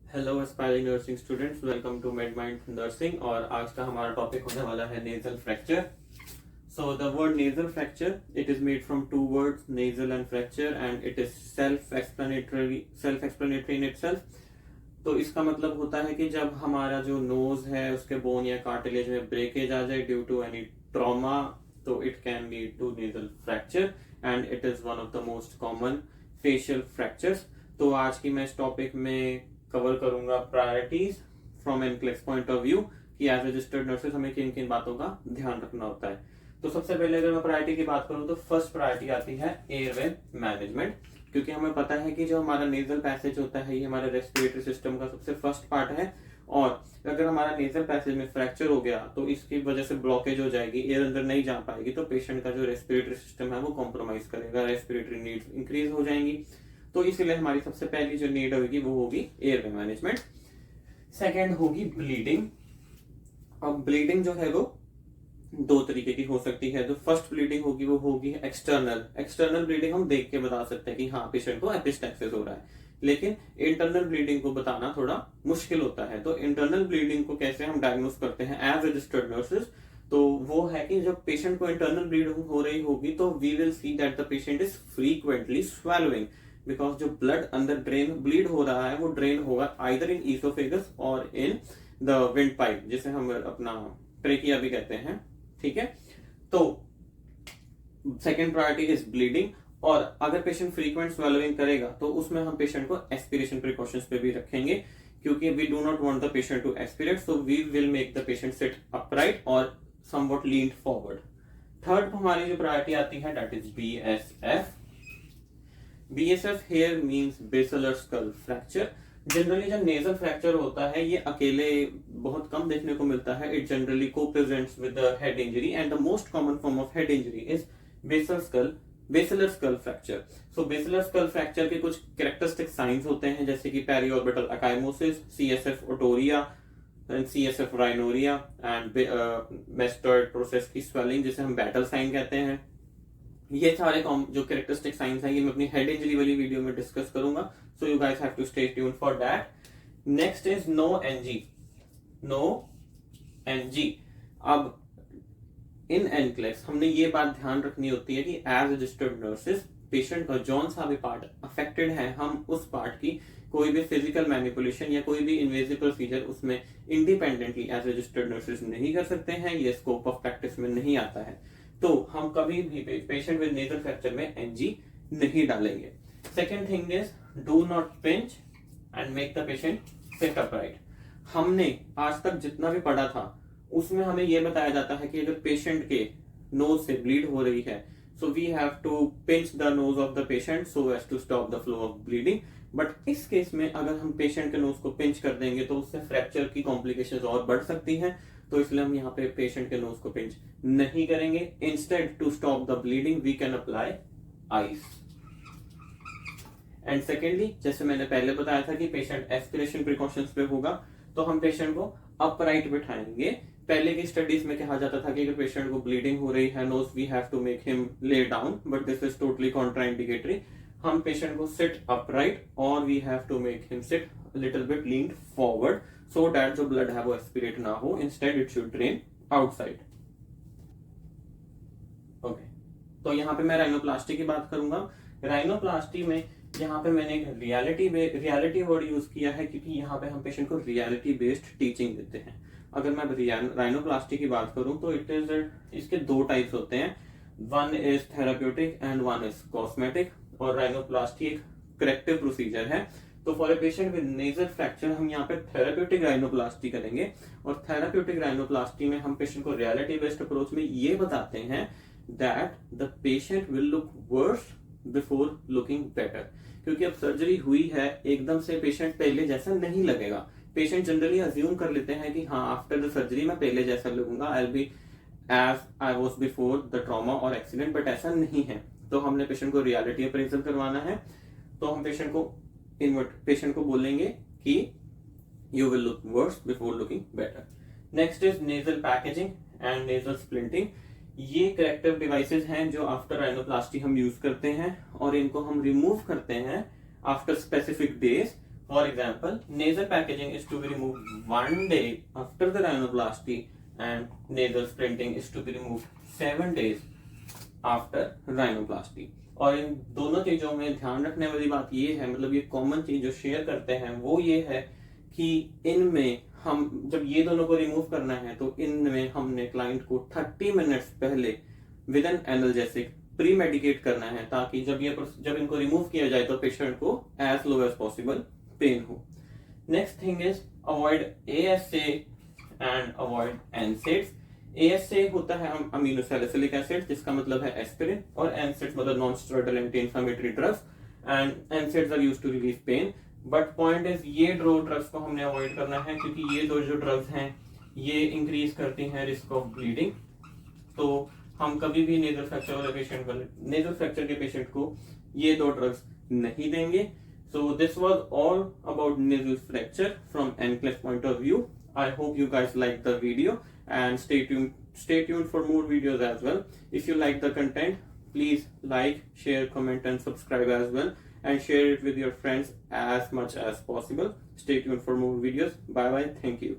Hello aspiring nursing students, welcome to Medmind nursing. और आज का हमारा टॉपिक होने वाला है nasal fracture. So the word nasal fracture, it is made from two words, nasal and fracture, and it is self explanatory in itself. तो इसका मतलब होता है कि जब हमारा जो नोज है उसके बोन या कार्टिलेज में ब्रेकेज आ जाए ड्यू टू एनी ट्रॉमा, तो it can lead to nasal fracture and it is one of the most common facial fractures. तो आज की मैं इस टॉपिक में कवर करूंगा priorities from NCLEX point of view कि एज रजिस्टर्ड नर्सेज हमें किन किन बातों का ध्यान रखना होता है। तो सबसे पहले अगर मैं प्रायोरिटी की बात करूं तो फर्स्ट प्रायोरिटी आती है एयरवे मैनेजमेंट, क्योंकि हमें पता है कि जो हमारा नेजल पैसेज होता है ये हमारे रेस्पिरेटरी सिस्टम का सबसे फर्स्ट पार्ट है। और अगर हमारा नेजल पैसेज में फ्रैक्चर हो गया तो इसकी वजह से ब्लॉकेज हो जाएगी, एयर अंदर नहीं जा पाएगी, तो पेशेंट का जो रेस्पिरेटरी सिस्टम है वो कॉम्प्रोमाइज करेगा, रेस्पिरेटरी नीड्स इंक्रीज हो जाएंगी। तो इसलिए हमारी सबसे पहली जो नीड होगी वो होगी एयरवे मैनेजमेंट। सेकेंड होगी ब्लीडिंग। अब ब्लीडिंग जो है वो दो तरीके की हो सकती है। जो फर्स्ट ब्लीडिंग होगी वो होगी एक्सटर्नल ब्लीडिंग हम देख के बता सकते हैं कि हाँ पेशेंट को एपिस्टैक्सिस हो रहा है, लेकिन इंटरनल ब्लीडिंग को बताना थोड़ा मुश्किल होता है। तो इंटरनल ब्लीडिंग को कैसे हम डायग्नोस करते हैं एज रजिस्टर्ड नर्सेज, तो वो है कि जब पेशेंट को इंटरनल ब्लीडिंग हो रही होगी तो we will see that the patient is frequently swallowing, because जो ब्लड अंदर ब्लीड हो रहा है वो ड्रेन होगा आइदर इन ईसोफेगस और इन द विंड पाइप, जिसे हम अपना ट्रेकिया भी कहते हैं। ठीक है, तो सेकेंड प्रायोरिटी इज ब्लीडिंग। और अगर पेशेंट फ्रीक्वेंट स्वेलोइंग करेगा तो उसमें हम पेशेंट को एस्पिरेशन प्रिकॉशंस पे भी रखेंगे, क्योंकि we do not want the patient to aspirate, so we will make the patient sit upright और समवॉट लीन्ड फॉरवर्ड। थर्ड हमारी जो प्रायोरिटी आती है that is BSF. BSF here means basilar skull fracture। Generally जब nasal fracture होता है ये अकेले बहुत कम देखने को मिलता है। इट जनरली को presents with head injury and the most common form of head injury is basilar skull fracture. So basilar skull fracture के कुछ कैरेक्टरिस्टिक साइंस होते हैं, जैसे कि periorbital ecchymosis, CSF otorrhea and CSF rhinorrhea and mastoid process की swelling जिसे हम battle sign कहते हैं। ये सारे जो कैरेक्टरिस्टिक साइंस हैं ये मैं अपनी हेड इंजरी वाली वीडियो में डिस्कस करूंगा, so you guys have to stay tuned for that. Next is no NG. अब इन एनक्लेक्स हमने ये बात ध्यान रखनी होती है कि एज रजिस्टर्ड नर्सेज पेशेंट का जौन सा भी पार्ट अफेक्टेड है हम उस पार्ट की कोई भी फिजिकल मैनिपुलेशन या कोई भी इन्वेजिव प्रोसीजर उसमें इंडिपेंडेंटली एज रजिस्टर्ड नर्सेज नहीं कर सकते हैं, ये स्कोप ऑफ प्रैक्टिस में नहीं आता है। तो हम कभी भी पेशेंट विद नेजल फ्रैक्चर में एनजी नहीं डालेंगे। Second thing is do not pinch and make the patient sit upright. हमने आज तक जितना भी पढ़ा था उसमें हमें यह बताया जाता है कि अगर पेशेंट के नोज से ब्लीड हो रही है so we have to pinch the nose of the patient so as to stop the flow of bleeding. But इस केस में अगर हम पेशेंट के नोज को पिंच कर देंगे तो उससे फ्रैक्चर की कॉम्प्लिकेशंस और बढ़ सकती हैं, तो इसलिए हम यहाँ पे पेशेंट के नोज को पिंच नहीं करेंगे। Instead to stop the bleeding we can apply ice. And secondly, जैसे मैंने पहले बताया था कि पेशेंट एस्पिरेशन प्रिकॉशंस पे होगा, तो हम पेशेंट को अपराइट बिठाएंगे। पहले की स्टडीज में कहा जाता था कि अगर पेशेंट को ब्लीडिंग हो रही है nose we have to make him lay down, but this is totally contraindicatory. हम पेशेंट को सिट अपराइट और we have to make him sit little bit leaned forward so that जो ब्लड है वो एस्पिरेट ना हो, instead it should drain outside. Okay, तो यहाँ पे मैं राइनोप्लास्टी की बात करूंगा। राइनोप्लास्टी में यहाँ पे मैंने एक रियलिटी वर्ड यूज किया है, क्योंकि यहाँ पे हम पेशेंट को रियलिटी बेस्ड टीचिंग देते हैं। अगर मैं राइनोप्लास्टी की बात करूं तो इट इज इसके दो टाइप्स होते हैं, one is therapeutic and one is cosmetic. और राइनोप्लास्टी एक करेक्टिव प्रोसीजर है। तो for a patient with nasal fracture हम यहाँ पे थेराप्यूटिक राइनोप्लास्टी करेंगे। और थेराप्यूटिक राइनोप्लास्टी में हम पेशेंट को रियलिटी बेस्ड अप्रोच में ये बताते हैं that the patient will look worse before looking better, क्योंकि अब सर्जरी हुई है एकदम से पेशेंट पहले जैसा नहीं लगेगा। पेशेंट जनरली अज्यूम कर लेते हैं कि हाँ आफ्टर द सर्जरी मैं पहले जैसा लगूंगा, I will be as I was before the trauma और एक्सीडेंट, बट ऐसा नहीं है। तो हमने पेशेंट को रियलिटी अप्रेजल करवाना है, तो हम पेशेंट को बोलेंगे कि you will look worse before looking better. Next is nasal packaging and nasal splinting. ये करेक्टिव डिवाइसेस हैं जो आफ्टर राइनोप्लास्टी हम यूज करते हैं और इनको हम रिमूव करते हैं after specific days For example, nasal packaging is to be removed 1 day after the rhinoplasty and nasal splinting is to be removed 7 days after rhinoplasty. और इन दोनों चीजों में ध्यान रखने वाली बात ये है, मतलब ये कॉमन चीज जो शेयर करते हैं वो ये है कि इनमें हम जब ये दोनों को रिमूव करना है तो इनमें हमने क्लाइंट को 30 मिनट्स पहले with an analgesic premedicate करना है, ताकि जब इनको रिमूव किया जाए तो पेशेंट को as low as possible pain हो. Next thing is avoid ASA and avoid NSAIDs. ASA होता है अमीनोसैलिसिलिक एसिड जिसका मतलब है एस्पिरिन, और NSAIDs मतलब non steroidal anti inflammatory drugs, and NSAIDs are used to relieve pain. But point is ये दो ड्रग्स को हमने अवॉइड करना है क्योंकि ये दो जो ड्रग्स हैं ये इंक्रीज करती हैं रिस्क ऑफ ब्लीडिंग. तो हम कभी भी नेजल फ्रैक्चर के पेशेंट को ये दो ड्रग्स नहीं देंगे. So this was all about nasal fracture from NCLEX point of view. I hope you guys liked the video and stay tuned for more videos as well. If you like the content, please like, share, comment and subscribe as well, and share it with your friends as much as possible. Stay tuned for more videos. Bye bye. Thank you.